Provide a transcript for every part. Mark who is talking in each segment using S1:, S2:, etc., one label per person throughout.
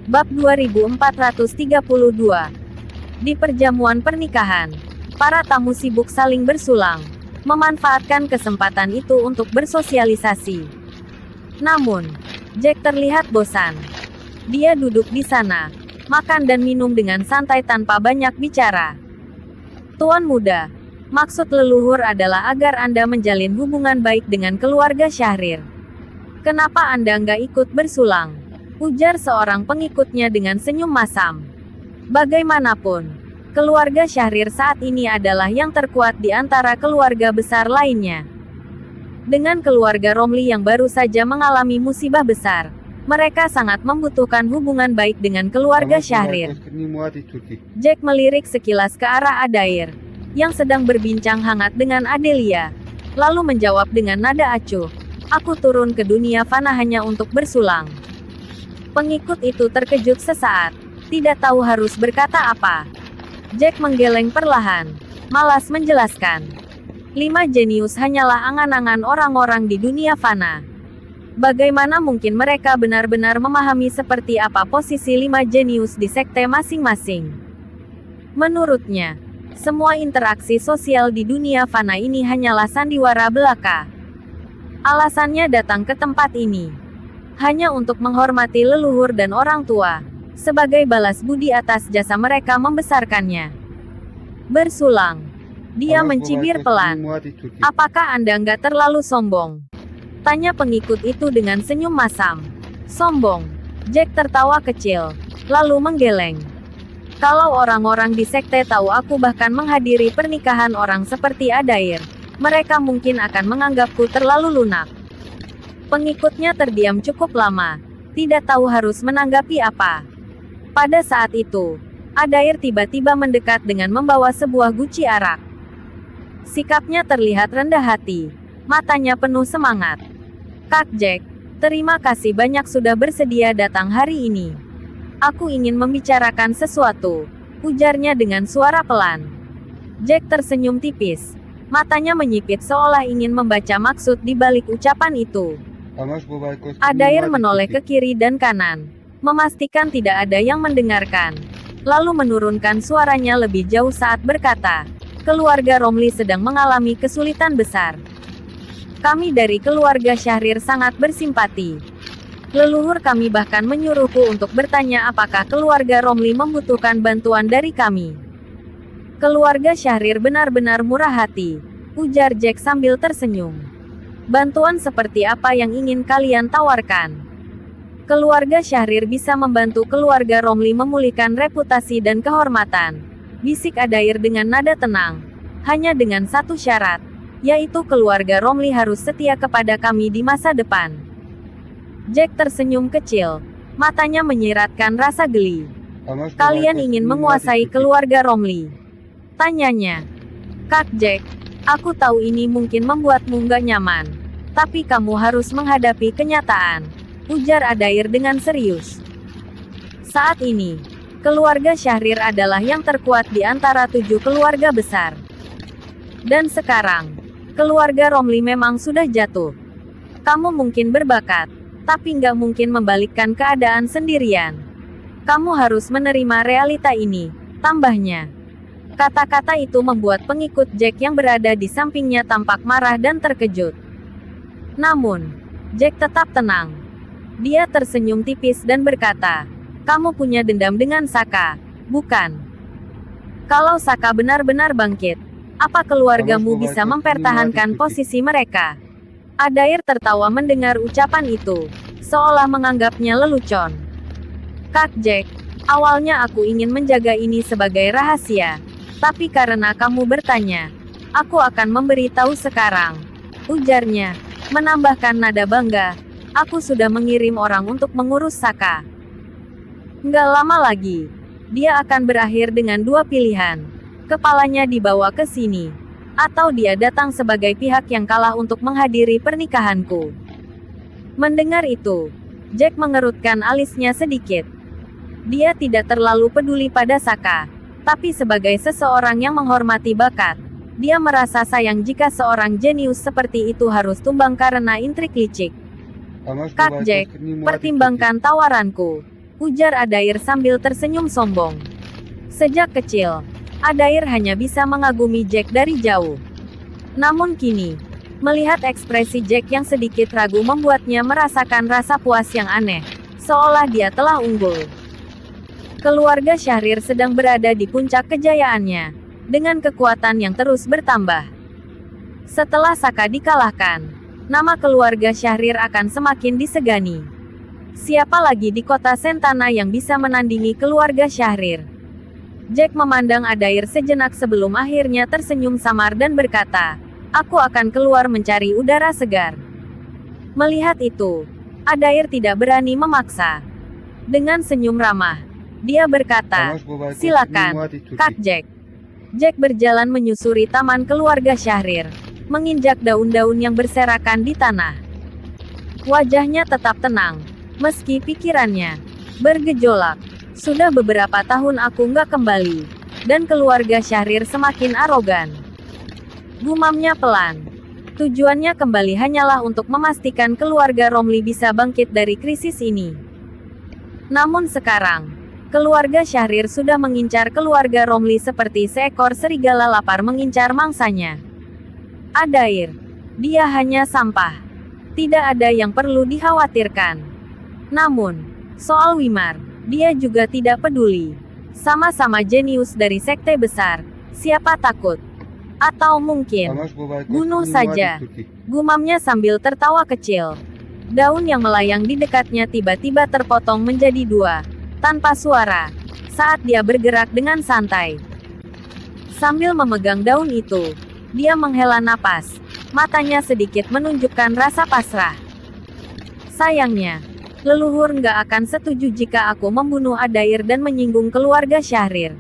S1: Bab 2432. Di perjamuan pernikahan, para tamu sibuk saling bersulang, memanfaatkan kesempatan itu untuk bersosialisasi. Namun, Jack terlihat bosan. Dia duduk di sana, makan dan minum dengan santai tanpa banyak bicara. Tuan muda, maksud leluhur adalah agar Anda menjalin hubungan baik dengan keluarga Syahrir. Kenapa Anda nggak ikut bersulang? Ujar seorang pengikutnya dengan senyum masam. Bagaimanapun, keluarga Syahrir saat ini adalah yang terkuat di antara keluarga besar lainnya. Dengan keluarga Romli yang baru saja mengalami musibah besar, mereka sangat membutuhkan hubungan baik dengan keluarga Syahrir. Jack melirik sekilas ke arah Adair, yang sedang berbincang hangat dengan Adelia, lalu menjawab dengan nada acuh, "Aku turun ke dunia fana hanya untuk bersulang." Pengikut itu terkejut sesaat, tidak tahu harus berkata apa. Jack menggeleng perlahan, malas menjelaskan. 5 jenius hanyalah angan-angan orang-orang di dunia fana. Bagaimana mungkin mereka benar-benar memahami seperti apa posisi 5 jenius di sekte masing-masing? Menurutnya, semua interaksi sosial di dunia fana ini hanyalah sandiwara belaka. Alasannya datang ke tempat ini hanya untuk menghormati leluhur dan orang tua, sebagai balas budi atas jasa mereka membesarkannya. Bersulang. Dia mencibir pelan. "Apakah Anda nggak terlalu sombong?" Tanya pengikut itu dengan senyum masam. "Sombong?" Jack tertawa kecil, lalu menggeleng. "Kalau orang-orang di sekte tahu aku bahkan menghadiri pernikahan orang seperti Adair, mereka mungkin akan menganggapku terlalu lunak." Pengikutnya terdiam cukup lama, tidak tahu harus menanggapi apa. Pada saat itu, Adair tiba-tiba mendekat dengan membawa sebuah guci arak. Sikapnya terlihat rendah hati, matanya penuh semangat. "Kak Jack, terima kasih banyak sudah bersedia datang hari ini. Aku ingin membicarakan sesuatu," ujarnya dengan suara pelan. Jack tersenyum tipis, matanya menyipit seolah ingin membaca maksud di balik ucapan itu. Adair menoleh ke kiri dan kanan, memastikan tidak ada yang mendengarkan, lalu menurunkan suaranya lebih jauh saat berkata, "Keluarga Romli sedang mengalami kesulitan besar. Kami dari keluarga Syahrir sangat bersimpati. Leluhur kami bahkan menyuruhku untuk bertanya apakah keluarga Romli membutuhkan bantuan dari kami." "Keluarga Syahrir benar-benar murah hati," ujar Jack sambil tersenyum. "Bantuan seperti apa yang ingin kalian tawarkan?" "Keluarga Syahrir bisa membantu keluarga Romli memulihkan reputasi dan kehormatan," bisik Adair dengan nada tenang. "Hanya dengan satu syarat, yaitu keluarga Romli harus setia kepada kami di masa depan." Jack tersenyum kecil, matanya menyiratkan rasa geli. "Kalian ingin menguasai keluarga Romli?" tanyanya. "Kak Jack, aku tahu ini mungkin membuatmu nggak nyaman, tapi kamu harus menghadapi kenyataan," ujar Adair dengan serius. "Saat ini, keluarga Syahrir adalah yang terkuat di antara 7 keluarga besar. Dan sekarang, keluarga Romli memang sudah jatuh. Kamu mungkin berbakat, tapi nggak mungkin membalikkan keadaan sendirian. Kamu harus menerima realita ini," tambahnya. Kata-kata itu membuat pengikut Jack yang berada di sampingnya tampak marah dan terkejut. Namun, Jack tetap tenang. Dia tersenyum tipis dan berkata, "Kamu punya dendam dengan Saka, bukan? Kalau Saka benar-benar bangkit, apa keluargamu bisa mempertahankan posisi mereka?" Adair tertawa mendengar ucapan itu, seolah menganggapnya lelucon. "Kak Jack, awalnya aku ingin menjaga ini sebagai rahasia. Tapi karena kamu bertanya, aku akan memberitahu sekarang," ujarnya, menambahkan nada bangga, "Aku sudah mengirim orang untuk mengurus Saka. Nggak lama lagi, dia akan berakhir dengan 2 pilihan. Kepalanya dibawa ke sini, atau dia datang sebagai pihak yang kalah untuk menghadiri pernikahanku." Mendengar itu, Jack mengerutkan alisnya sedikit. Dia tidak terlalu peduli pada Saka, tapi sebagai seseorang yang menghormati bakat, dia merasa sayang jika seorang jenius seperti itu harus tumbang karena intrik licik. "Kak Jack, pertimbangkan tawaranku," ujar Adair sambil tersenyum sombong. Sejak kecil, Adair hanya bisa mengagumi Jack dari jauh. Namun kini, melihat ekspresi Jack yang sedikit ragu membuatnya merasakan rasa puas yang aneh, seolah dia telah unggul. Keluarga Syahrir sedang berada di puncak kejayaannya, dengan kekuatan yang terus bertambah. Setelah Saka dikalahkan, nama keluarga Syahrir akan semakin disegani. Siapa lagi di kota Sentana yang bisa menandingi keluarga Syahrir? Jack memandang Adair sejenak sebelum akhirnya tersenyum samar dan berkata, "Aku akan keluar mencari udara segar." Melihat itu, Adair tidak berani memaksa. Dengan senyum ramah, dia berkata, "Silakan, Kak Jack." Jack berjalan menyusuri taman keluarga Syahrir, menginjak daun-daun yang berserakan di tanah. Wajahnya tetap tenang, meski pikirannya bergejolak. Sudah beberapa tahun aku nggak kembali, dan keluarga Syahrir semakin arogan. Gumamnya pelan. Tujuannya kembali hanyalah untuk memastikan keluarga Romli bisa bangkit dari krisis ini. Namun sekarang, keluarga Syahrir sudah mengincar keluarga Romli seperti seekor serigala lapar mengincar mangsanya. Adair, dia hanya sampah. Tidak ada yang perlu dikhawatirkan. Namun, soal Wimar, dia juga tidak peduli. Sama-sama jenius dari sekte besar, siapa takut? Atau mungkin, bunuh saja. Gumamnya sambil tertawa kecil. Daun yang melayang di dekatnya tiba-tiba terpotong menjadi dua, tanpa suara, saat dia bergerak dengan santai. Sambil memegang daun itu, dia menghela napas, matanya sedikit menunjukkan rasa pasrah. Sayangnya, leluhur nggak akan setuju jika aku membunuh Adair dan menyinggung keluarga Syahrir.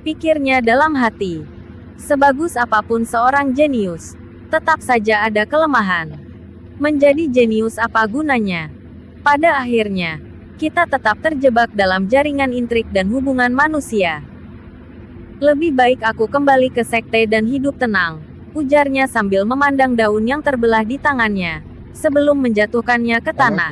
S1: Pikirnya dalam hati. Sebagus apapun seorang jenius, tetap saja ada kelemahan. Menjadi jenius apa gunanya? Pada akhirnya, kita tetap terjebak dalam jaringan intrik dan hubungan manusia. Lebih baik aku kembali ke sekte dan hidup tenang, ujarnya sambil memandang daun yang terbelah di tangannya, sebelum menjatuhkannya ke tanah.